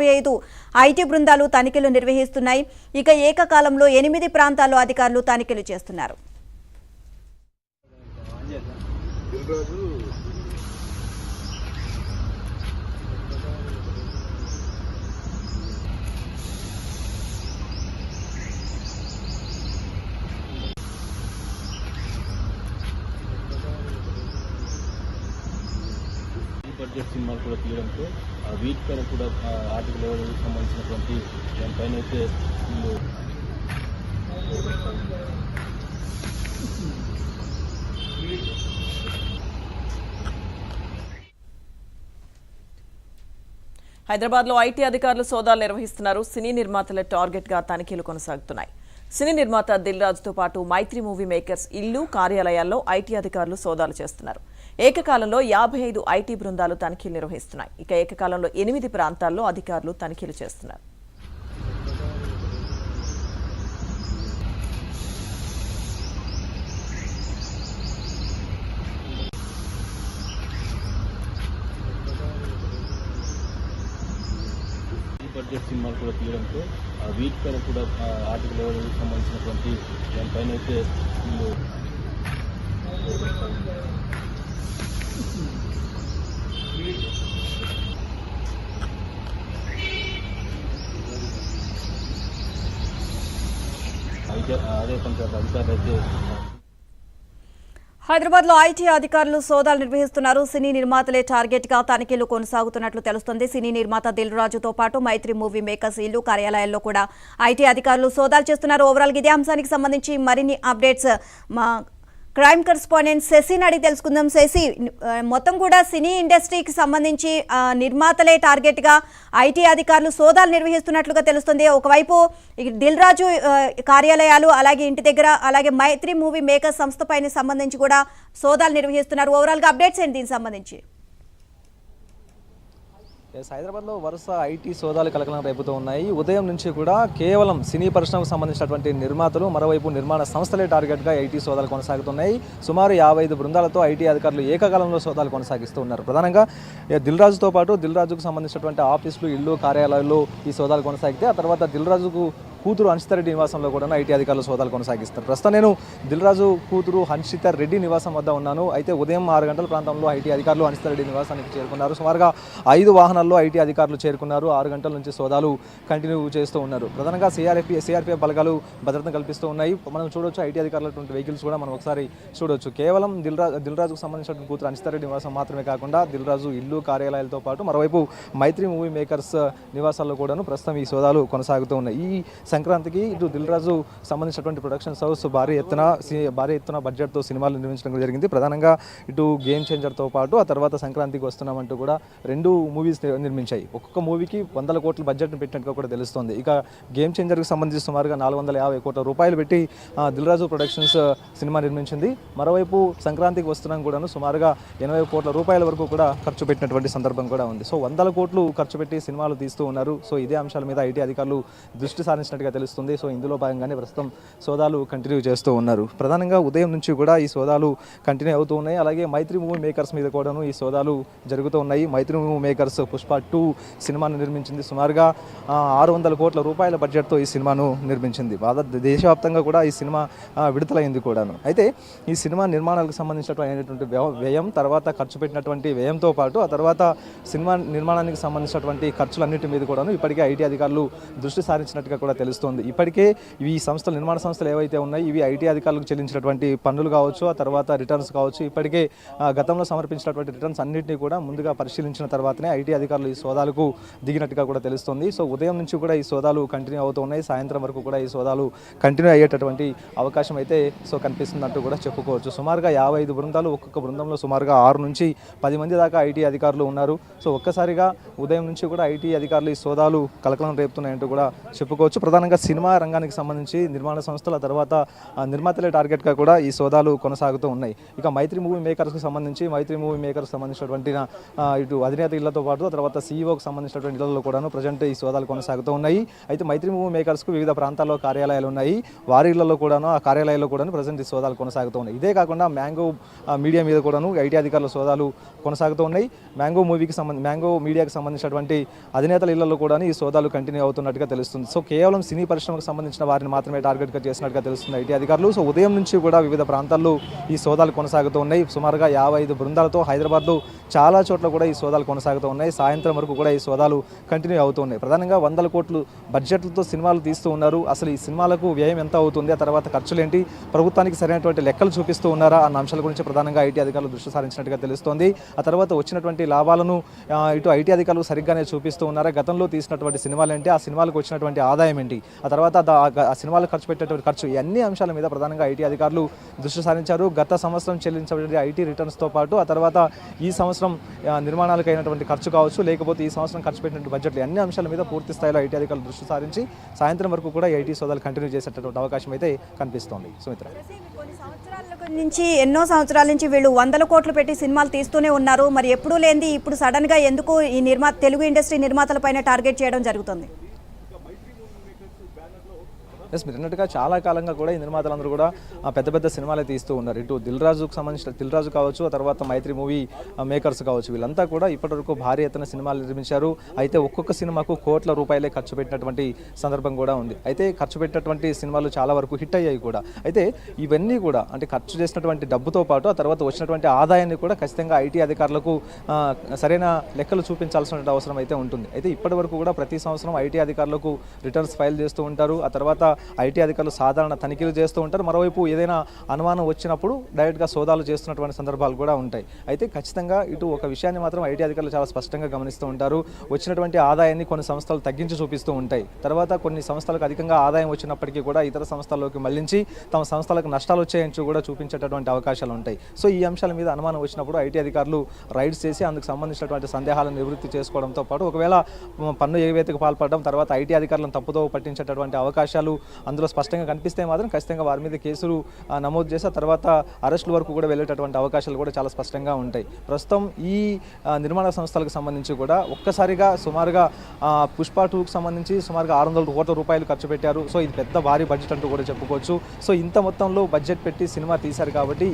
55 IT బృందాలు తనిఖీలు నిర్వహిస్తున్నాయి. ఇక ఏకకాలంలో 8 ప్రాంతాల్లో అధికారులు తనిఖీలు చేస్తున్నారు. బడ్జెట్ సినిమాలు కూడా తీయడంతో వీటిపైన కూడా ఆర్టికల్ లెవెల్కి సంబంధించినటువంటి దానిపైన అయితే వీళ్ళు హైదరాబాద్లో ఐటీ అధికారులు సోదాలు నిర్వహిస్తున్నారు. సినీ నిర్మాతల టార్గెట్గా తనిఖీలు కొనసాగుతున్నాయి. సినీ నిర్మాత దిల్ రాజుతో పాటు మైత్రి మూవీ మేకర్స్ ఇల్లు కార్యాలయాల్లో ఐటీ అధికారులు సోదాలు చేస్తున్నారు. ఏకకాలంలో 55 ఐటీ బృందాలు తనిఖీలు నిర్వహిస్తున్నాయి. ఇక ఏకకాలంలో 8 ప్రాంతాల్లో అధికారులు తనిఖీలు చేస్తున్నారు. బడ్జెట్ సినిమాలు కూడా తీయడంతో వీటిపైన కూడా ఆర్టికల్ లెవెల్కి సంబంధించినటువంటి దానిపైన అయితే వీళ్ళు అదే కొంచెం అధికారులు అయితే హైదరాబాద్లో ఐటీ అధికారులు సోదాలు నిర్వహిస్తున్నారు. సినీ నిర్మాతలే టార్గెట్ గా తనిఖీలు కొనసాగుతున్నట్లు తెలుస్తోంది. సినీ నిర్మాత దిల్ రాజుతో పాటు మైత్రి మూవీ మేకర్స్ ఇల్లు కార్యాలయాల్లో కూడా ఐటీ అధికారులు సోదాలు చేస్తున్నారు. ఓవరాల్ ఇదే అంశానికి సంబంధించి మరిన్ని అప్డేట్స్ మా క్రైమ్ కరెస్పాండెంట్ శశిని అడిగి తెలుసుకుందాం. శశి, మొత్తం కూడా సినీ ఇండస్ట్రీకి సంబంధించి నిర్మాతలే టార్గెట్గా ఐటీ అధికారులు సోదాలు నిర్వహిస్తున్నట్లుగా తెలుస్తుంది. ఒకవైపు దిల్ రాజు కార్యాలయాలు, అలాగే ఇంటి దగ్గర, అలాగే మైత్రి మూవీ మేకర్స్ సంస్థ పైన సంబంధించి కూడా సోదాలు నిర్వహిస్తున్నారు. ఓవరాల్గా అప్డేట్స్ ఏంటి దీనికి సంబంధించి? హైదరాబాద్లో వరుస ఐటీ సోదాలు కలకలం రేపుతూ ఉన్నాయి. ఉదయం నుంచి కూడా కేవలం సినీ పరిశ్రమకు సంబంధించినటువంటి నిర్మాతలు, మరోవైపు నిర్మాణ సంస్థలే టార్గెట్గా ఐటీ సోదాలు కొనసాగుతున్నాయి. సుమారు 55 బృందాలతో ఐటీ అధికారులు ఏకకాలంలో సోదాలు కొనసాగిస్తూ ఉన్నారు. ప్రధానంగా దిల్ రాజుతో పాటు దిల్ రాజుకు సంబంధించినటువంటి ఆఫీసులు, ఇల్లు, కార్యాలయాల్లో ఈ సోదాలు కొనసాగితే ఆ తర్వాత దిల్ రాజుకు కూతురు హన్షిత రెడ్డి నివాసంలో కూడా ఐటీ అధికారులు సోదాలు కొనసాగిస్తారు. ప్రస్తుతం నేను దిల్ రాజు కూతురు హన్షిత రెడ్డి నివాసం వద్ద ఉన్నాను. అయితే ఉదయం 6 గంటల ప్రాంతంలో ఐటీ అధికారులు హన్షిత రెడ్డి నివాసానికి చేరుకున్నారు. సుమారుగా 5 వాహనాల్లో ఐటీ అధికారులు చేరుకున్నారు. 6 గంటల నుంచి సోదాలు కంటిన్యూ చేస్తూ ఉన్నారు. ప్రధానంగా సిఆర్పిఎఫ్ బలగాలు భద్రతను కల్పిస్తూ ఉన్నాయి. మనం చూడొచ్చు ఐటీ అధికారులటువంటి వెహికల్స్ కూడా మనం ఒకసారి చూడొచ్చు. కేవలం దిల్ రాజుకు సంబంధించిన కూతురు హన్షిత రెడ్డి నివాసం మాత్రమే కాకుండా దిల్ రాజు ఇల్లు, కార్యాలయాలతో పాటు మరోవైపు మైత్రి మూవీ మేకర్స్ నివాసాల్లో కూడాను ప్రస్తుతం ఈ సోదాలు కొనసాగుతూ ఉన్నాయి. ఈ సంక్రాంతికి ఇటు దిల్ రాజు సంబంధించినటువంటి ప్రొడక్షన్స్ హౌస్ భారీ ఎత్తున బడ్జెట్తో సినిమాలు నిర్మించడం జరిగింది. ప్రధానంగా ఇటు గేమ్ చేంజర్తో పాటు ఆ తర్వాత సంక్రాంతికి వస్తున్నామంటూ కూడా 2 మూవీస్ నిర్మించాయి. ఒక్కొక్క మూవీకి 100 కోట్ల బడ్జెట్ను పెట్టినట్టుగా కూడా తెలుస్తోంది. ఇక గేమ్ చేంజర్కి సంబంధించి సుమారుగా 450 కోట్ల రూపాయలు పెట్టి దిల్ రాజు ప్రొడక్షన్స్ సినిమా నిర్మించింది. మరోవైపు సంక్రాంతికి వస్తున్నాం కూడాను సుమారుగా 80 కోట్ల రూపాయల వరకు కూడా ఖర్చు పెట్టినటువంటి సందర్భం కూడా ఉంది. సో 100 కోట్లు ఖర్చు పెట్టి సినిమాలు తీస్తూ ఉన్నారు. సో ఇదే అంశాల మీద ఐటీ అధికారులు దృష్టి సారించినట్టుగా తెలుస్తుంది. సో ఇందులో భాగంగానే ప్రస్తుతం సోదాలు కంటిన్యూ చేస్తూ ఉన్నారు. ప్రధానంగా ఉదయం నుంచి కూడా ఈ సోదాలు కంటిన్యూ అవుతూ ఉన్నాయి. అలాగే మైత్రి మూవీ మేకర్స్ మీద కూడాను ఈ సోదాలు జరుగుతూ ఉన్నాయి. మైత్రి మూవీ మేకర్స్ పుష్ప 2 సినిమాను నిర్మించింది. సుమారుగా 600 కోట్ల రూపాయల బడ్జెట్తో ఈ సినిమాను నిర్మించింది. దేశవ్యాప్తంగా కూడా ఈ సినిమా విడుదలైంది కూడాను. అయితే ఈ సినిమా నిర్మాణాలకు సంబంధించినటువంటి వ్యయం, తర్వాత ఖర్చు పెట్టినటువంటి వ్యయంతో పాటు ఆ తర్వాత సినిమా నిర్మాణానికి సంబంధించినటువంటి ఖర్చులన్నింటి మీద కూడాను ఇప్పటికే ఐటీ అధికారులు దృష్టి సారించినట్టుగా కూడా తెలుస్తోంది. ఇప్పటికే ఈ సంస్థలు, నిర్మాణ సంస్థలు ఏవైతే ఉన్నాయి ఇవి ఐటీ అధికారులకు చెల్లించినటువంటి పన్నులు కావచ్చు, ఆ తర్వాత రిటర్న్స్ కావచ్చు, ఇప్పటికే గతంలో సమర్పించినటువంటి రిటర్న్స్ అన్నింటినీ కూడా ముందుగా పరిశీలించిన తర్వాతనే ఐటీ అధికారులు ఈ సోదాలకు దిగినట్టుగా కూడా తెలుస్తుంది. సో ఉదయం నుంచి కూడా ఈ సోదాలు కంటిన్యూ అవుతూ ఉన్నాయి. సాయంత్రం వరకు కూడా ఈ సోదాలు కంటిన్యూ అయ్యేటటువంటి అవకాశం అయితే కనిపిస్తున్నట్టు కూడా చెప్పుకోవచ్చు. సుమారుగా 55 బృందాలు, ఒక్కొక్క బృందంలో సుమారుగా 6 నుంచి 10 మంది దాకా ఐటీ అధికారులు ఉన్నారు. సో ఒక్కసారిగా ఉదయం నుంచి కూడా ఐటీ అధికారులు ఈ సోదాలు కలకలం రేపుతున్నాయంటూ కూడా చెప్పుకోవచ్చు. ప్రధానంగా ప్రధానంగా సినిమా రంగానికి సంబంధించి నిర్మాణ సంస్థల తర్వాత నిర్మాతలే టార్గెట్గా కూడా ఈ సోదాలు కొనసాగుతూ ఉన్నాయి. ఇక మైత్రి మూవీ మేకర్స్కి సంబంధించి సంబంధించినటువంటి ఇటు అధినేత ఇళ్లతో పాటు తర్వాత సీఈఓకి సంబంధించినటువంటి ఇళ్లలో కూడాను ప్రజెంట్ ఈ సోదాలు కొనసాగుతూ ఉన్నాయి. అయితే మైత్రి మూవీ మేకర్స్కు వివిధ ప్రాంతాల్లో కార్యాలయాలు ఉన్నాయి. వారి ఇళ్లలో కూడాను ఆ కార్యాలయాల్లో కూడాను ప్రజెంట్ ఈ సోదాలు కొనసాగుతూ ఉన్నాయి. ఇదే కాకుండా మ్యాంగో మీడియా మీద కూడాను ఐటీ అధికారుల సోదాలు కొనసాగుతూ ఉన్నాయి. మ్యాంగో మీడియాకి సంబంధించినటువంటి అధినేతల ఇళ్లలో కూడా ఈ సోదాలు కంటిన్యూ అవుతున్నట్టుగా తెలుస్తుంది. సో కేవలం సినీ పరిశ్రమకు సంబంధించిన వారిని మాత్రమే టార్గెట్గా చేసినట్టుగా తెలుస్తుంది ఐటీ అధికారులు. సో ఉదయం నుంచి కూడా వివిధ ప్రాంతాల్లో ఈ సోదాలు కొనసాగుతూ ఉన్నాయి. సుమారుగా 55 బృందాలతో హైదరాబాద్లో చాలా చోట్ల కూడా ఈ సోదాలు కొనసాగుతూ ఉన్నాయి. సాయంత్రం వరకు కూడా ఈ సోదాలు కంటిన్యూ అవుతూ ఉన్నాయి. ప్రధానంగా 100 కోట్లు బడ్జెట్లతో సినిమాలు తీస్తూ ఉన్నారు. అసలు ఈ సినిమాలకు వ్యయం ఎంత అవుతుంది, ఆ తర్వాత ఖర్చులేంటి, ప్రభుత్వానికి సరైనటువంటి లెక్కలు చూపిస్తూ ఉన్నారా అన్న అంశాల గురించి ప్రధానంగా ఐటీ అధికారులు దృష్టి సారించినట్టుగా తెలుస్తోంది. ఆ తర్వాత వచ్చినటువంటి లాభాలను ఇటు ఐటీ అధికారులు సరిగ్గానే చూపిస్తూ ఉన్నారా, గతంలో తీసినటువంటి సినిమాలు ఏంటి, ఆ సినిమాలకు వచ్చినటువంటి ఆదాయం ఏంటి, ఆ తర్వాత ఆ సినిమాలు ఖర్చు పెట్టేటువంటి ఖర్చు, ఈ అన్ని అంశాల మీద ప్రధానంగా ఐటీ అధికారులు దృష్టి సారించారు. గత సంవత్సరం చెల్లించినటువంటి ఐటీ రిటర్న్స్తో పాటు ఆ తర్వాత ఈ సంవత్సరం నిర్మాణాలకు అయినటువంటి ఖర్చు కావచ్చు, లేకపోతే ఈ సంవత్సరం ఖర్చు పెట్టినటువంటి బడ్జెట్లు, అన్ని అంశాల మీద పూర్తి స్థాయిలో ఐటీ అధికారులు దృష్టి సారించి సాయంత్రం వరకు కూడా ఐటీ సోదాలు కంటిన్యూ చేసేటటువంటి అవకాశం అయితే కనిపిస్తోంది. సుమిత్ర, ఎన్నో సంవత్సరాల నుంచి వీళ్ళు 100 కోట్లు పెట్టి సినిమాలు తీస్తూనే ఉన్నారు. మరి ఎప్పుడూ లేనిది ఇప్పుడు సడన్ గా ఎందుకు ఈ తెలుగు ఇండస్ట్రీ నిర్మాతలపైన టార్గెట్ చేయడం జరుగుతుంది? మీరు అన్నట్టుగా చాలా కాలంగా కూడా ఈ నిర్మాతలందరూ కూడా పెద్ద పెద్ద సినిమాలే తీస్తూ ఉన్నారు. ఇటు దిల్ రాజు కావచ్చు, ఆ తర్వాత మైత్రి మూవీ మేకర్స్ కావచ్చు, వీళ్ళంతా కూడా ఇప్పటివరకు భారీ ఎత్తున సినిమాలు నిర్మించారు. అయితే ఒక్కొక్క సినిమాకు కోట్ల రూపాయలే ఖర్చు పెట్టినటువంటి సందర్భం కూడా ఉంది. అయితే ఖర్చు పెట్టినటువంటి సినిమాలు చాలా వరకు హిట్ అయ్యాయి కూడా. అయితే ఇవన్నీ కూడా అంటే ఖర్చు చేసినటువంటి డబ్బుతో పాటు ఆ తర్వాత వచ్చినటువంటి ఆదాయాన్ని కూడా ఖచ్చితంగా ఐటీ అధికారులకు సరైన లెక్కలు చూపించాల్సిన అవసరం అయితే ఉంటుంది. అయితే ఇప్పటి వరకు కూడా ప్రతి సంవత్సరం ఐటీ అధికారులకు రిటర్న్స్ ఫైల్ చేస్తూ ఉంటారు. ఆ తర్వాత ఐటీ అధికారులు సాధారణ తనిఖీలు చేస్తూ ఉంటారు. మరోవైపు ఏదైనా అనుమానం వచ్చినప్పుడు డైరెక్ట్గా సోదాలు చేస్తున్నటువంటి సందర్భాలు కూడా ఉంటాయి. అయితే ఖచ్చితంగా ఇటు ఒక విషయాన్ని మాత్రం ఐటీ అధికారులు చాలా స్పష్టంగా గమనిస్తూ ఉంటారు. వచ్చినటువంటి ఆదాయాన్ని కొన్ని సంస్థలు తగ్గించి చూపిస్తూ ఉంటాయి. తర్వాత కొన్ని సంస్థలకు అధికంగా ఆదాయం వచ్చినప్పటికీ కూడా ఇతర సంస్థల్లోకి మళ్లించి తమ సంస్థలకు నష్టాలు వచ్చాయని కూడా చూపించేటటువంటి అవకాశాలు ఉంటాయి. సో ఈ అంశాల మీద అనుమానం వచ్చినప్పుడు ఐటీ అధికారులు రైడ్స్ చేసి అందుకు సంబంధించినటువంటి సందేహాలను నివృత్తి చేసుకోవడంతో పాటు ఒకవేళ పన్ను ఎగవేతకు పాల్పడడం, తర్వాత ఐటీ అధికారులను తప్పుదో పట్టించేటటువంటి అవకాశాలు అందులో స్పష్టంగా కనిపిస్తే మాత్రం ఖచ్చితంగా వారి మీద కేసులు నమోదు చేసి ఆ తర్వాత అరెస్టుల వరకు కూడా వెళ్ళేటటువంటి అవకాశాలు కూడా చాలా స్పష్టంగా ఉంటాయి. ప్రస్తుతం ఈ నిర్మాణ సంస్థలకు సంబంధించి కూడా ఒక్కసారిగా సుమారుగా పుష్ప 2కి సంబంధించి సుమారుగా 600 కోట్ల రూపాయలు ఖర్చు పెట్టారు. సో ఇది పెద్ద భారీ బడ్జెట్ అంటూ కూడా చెప్పుకోవచ్చు. సో ఇంత మొత్తంలో బడ్జెట్ పెట్టి సినిమా తీశారు కాబట్టి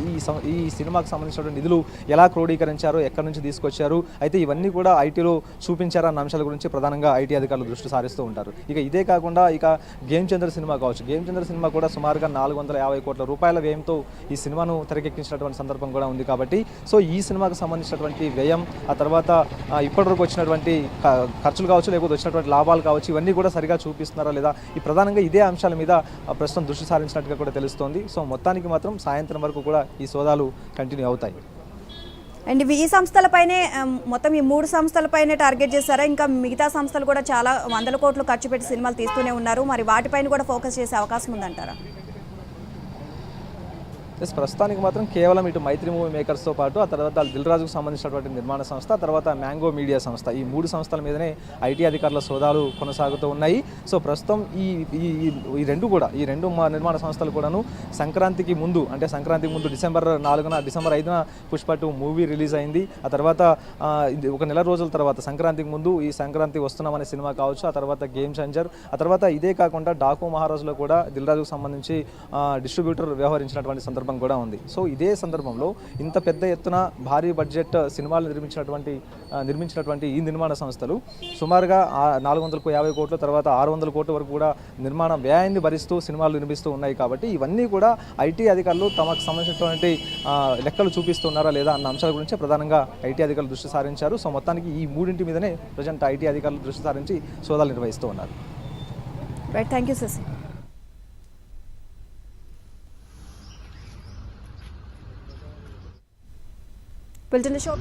ఈ సినిమాకు సంబంధించినటువంటి నిధులు ఎలా క్రోడీకరించారు, ఎక్కడి నుంచి తీసుకొచ్చారు, అయితే ఇవన్నీ కూడా ఐటీలో చూపించారు అన్న అంశాల గురించి ప్రధానంగా ఐటీ అధికారులు దృష్టి సారిస్తూ ఉంటారు. ఇదే కాకుండా గేమ్ చంద్ర సినిమా కావచ్చు, గేమ్ చంద్ర సినిమా కూడా సుమారుగా 450 కోట్ల రూపాయల వ్యయంతో ఈ సినిమాను తెరకెక్కించినటువంటి సందర్భం కూడా ఉంది. కాబట్టి సో ఈ సినిమాకు సంబంధించినటువంటి వ్యయం, ఆ తర్వాత ఇప్పటివరకు వచ్చినటువంటి ఖర్చులు కావచ్చు, లేకపోతే వచ్చినటువంటి లాభాలు కావచ్చు, ఇవన్నీ కూడా సరిగా చూపిస్తున్నారా లేదా, ఈ ప్రధానంగా ఇదే అంశాల మీద ప్రస్తుతం దృష్టి సారించినట్టుగా కూడా తెలుస్తోంది. సో మొత్తానికి మాత్రం సాయంత్రం వరకు కూడా ఈ సోదాలు కంటిన్యూ అవుతాయి. అండ్ ఈ సంస్థలపైనే మొత్తం ఈ 3 సంస్థలపైనే టార్గెట్ చేశారా? ఇంకా మిగతా సంస్థలు కూడా చాలా 100 కోట్లు ఖర్చు పెట్టి సినిమాలు తీస్తూనే ఉన్నారు. మరి వాటిపైన కూడా ఫోకస్ చేసే అవకాశం ఉందంటారా? ప్రస్తుతానికి మాత్రం కేవలం ఇటు మైత్రి మూవీ మేకర్స్తో పాటు ఆ తర్వాత దిల్ రాజుకు సంబంధించినటువంటి నిర్మాణ సంస్థ, తర్వాత మ్యాంగో మీడియా సంస్థ, ఈ 3 సంస్థల మీదనే ఐటీ అధికారుల సోదాలు కొనసాగుతూ ఉన్నాయి. సో ప్రస్తుతం ఈ రెండు నిర్మాణ సంస్థలు కూడాను సంక్రాంతికి ముందు, అంటే సంక్రాంతికి ముందు డిసెంబర్ 5న పుష్ప 2 మూవీ రిలీజ్ అయింది. ఆ తర్వాత ఒక నెల రోజుల తర్వాత సంక్రాంతికి ముందు ఈ సంక్రాంతి వస్తున్నామనే సినిమా కావచ్చు, ఆ తర్వాత గేమ్ చేంజర్, ఆ తర్వాత ఇదే కాకుండా డాకు మహారాజులో కూడా దిల్ రాజుకు సంబంధించి డిస్ట్రిబ్యూటర్ వ్యవహరించినటువంటి సందర్భం కూడా ఉంది. సో ఇదే సందర్భంలో ఇంత పెద్ద ఎత్తున భారీ బడ్జెట్ సినిమాలు నిర్మించినటువంటి ఈ నిర్మాణ సంస్థలు సుమారుగా 450 కోట్ల తర్వాత 600 కోట్ల వరకు కూడా నిర్మాణ వ్యయాన్ని భరిస్తూ సినిమాలు నిర్మిస్తూ ఉన్నాయి. కాబట్టి ఇవన్నీ కూడా ఐటీ అధికారులు తమకు సంబంధించినటువంటి లెక్కలు చూపిస్తున్నారా లేదా అన్న అంశాల గురించి ప్రధానంగా ఐటీ అధికారులు దృష్టి సారించారు. సో మొత్తానికి ఈ 3 మీదనే ప్రజెంట్ ఐటీ అధికారులు దృష్టి సారించి సోదాలు నిర్వహిస్తూ ఉన్నారు. Right, thank you Shashi. Built in the shop.